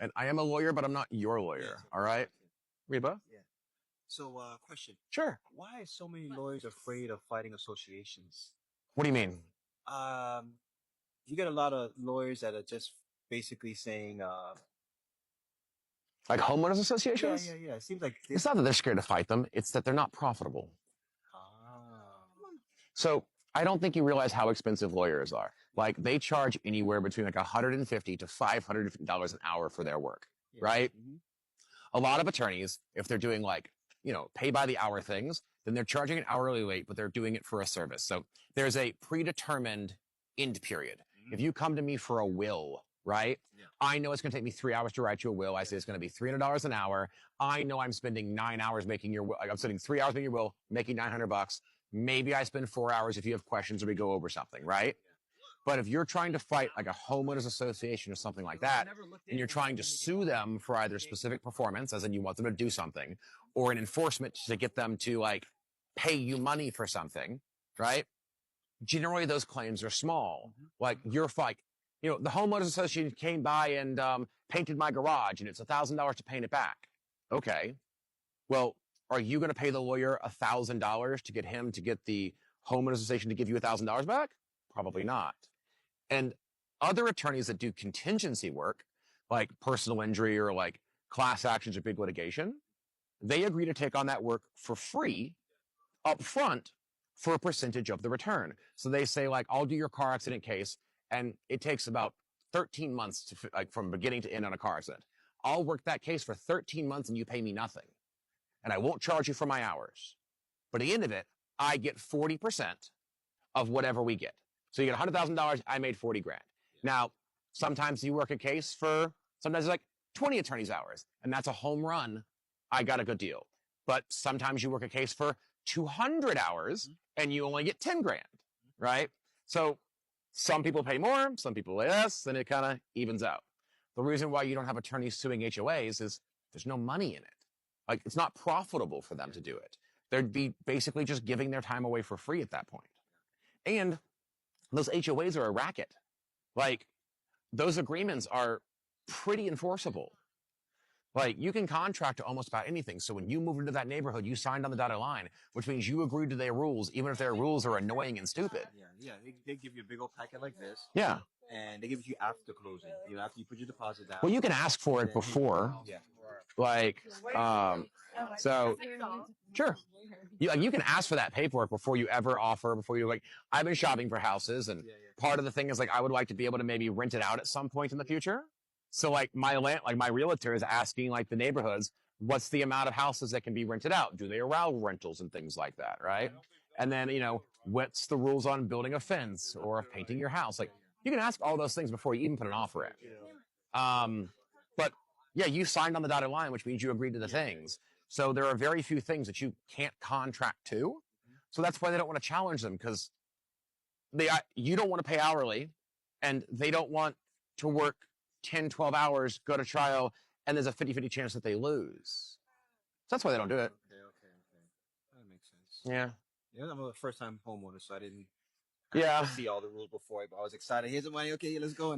And I am a lawyer, but I'm not your lawyer. All right, Reba? Yeah. So, question. Sure. Why are so many lawyers afraid of fighting associations? What do you mean? You get a lot of lawyers that are just basically saying, Like homeowners associations? yeah. It seems like It's this. not that they're scared to fight them. It's that they're not profitable. Ah. So I don't think you realize how expensive lawyers are. Like they charge anywhere between like $150 to $550 an hour for their work, Yeah. right? Mm-hmm. A lot of attorneys, if they're doing like, pay by the hour things, then they're charging an hourly rate, but they're doing it for a service. So there's a predetermined end period. Mm-hmm. If you come to me for a will, right? Yeah. I know it's going to take me 3 hours to write you a will. I say it's going to be $300 an hour. I know I'm spending 9 hours making your will. I'm spending 3 hours making your will, making $900. Maybe I spend 4 hours if you have questions or we go over something, right? But if you're trying to fight like a homeowners association or something like that, and you're trying to sue them for either specific performance, as in you want them to do something, or an enforcement to get them to like pay you money for something, right? Generally, those claims are small. Like you're like, the homeowners association came by and painted my garage, and it's $1,000 to paint it back. Okay, well, are you going to pay the lawyer $1,000 to get him to get the homeowners association to give you $1,000 back? Probably not. And other attorneys that do contingency work, like personal injury or like class actions or big litigation, they agree to take on that work for free up front for a percentage of the return. So they say like, I'll do your car accident case, and it takes about 13 months to like from beginning to end on a car accident. I'll work that case for 13 months and you pay me nothing. And I won't charge you for my hours. But at the end of it, I get 40% of whatever we get. So you get $100,000, I made 40 grand. Now, sometimes you work a case for, sometimes it's like 20 attorneys hours, and that's a home run. I got a good deal. But sometimes you work a case for 200 hours and you only get 10 grand, right? So some people pay more, some people pay less, and it kind of evens out. The reason why you don't have attorneys suing HOAs is there's no money in it. Like it's not profitable for them to do it. They'd be basically just giving their time away for free at that point. And those HOAs are a racket. Like those agreements are pretty enforceable. Like you can contract to almost about anything. So when you move into that neighborhood, you signed on the dotted line, which means you agreed to their rules, even if their rules are annoying and stupid. Yeah. They give you a big old packet like this. Yeah. And they give it to you after closing. After you put your deposit down. Well, you can ask for it before. Yeah. Like, so sure. You can ask for that paperwork before you ever offer, before you like, I've been shopping for houses, and part of the thing is like, I would like to be able to maybe rent it out at some point in the future. So like my realtor is asking like the neighborhoods, what's the amount of houses that can be rented out? Do they allow rentals and things like that, right? And then, what's the rules on building a fence or of painting your house? Like you can ask all those things before you even put an offer in. But yeah, you signed on the dotted line, which means you agreed to the things. So there are very few things that you can't contract to. So that's why they don't want to challenge them, because you don't want to pay hourly, and they don't want to work 10, 12 hours, go to trial, and there's a 50-50 chance that they lose. So that's why they don't do it. Okay. That makes sense. Yeah. Yeah, I'm a first-time homeowner, so I didn't Yeah. see all the rules before, but I was excited. Here's the money. Okay, let's go.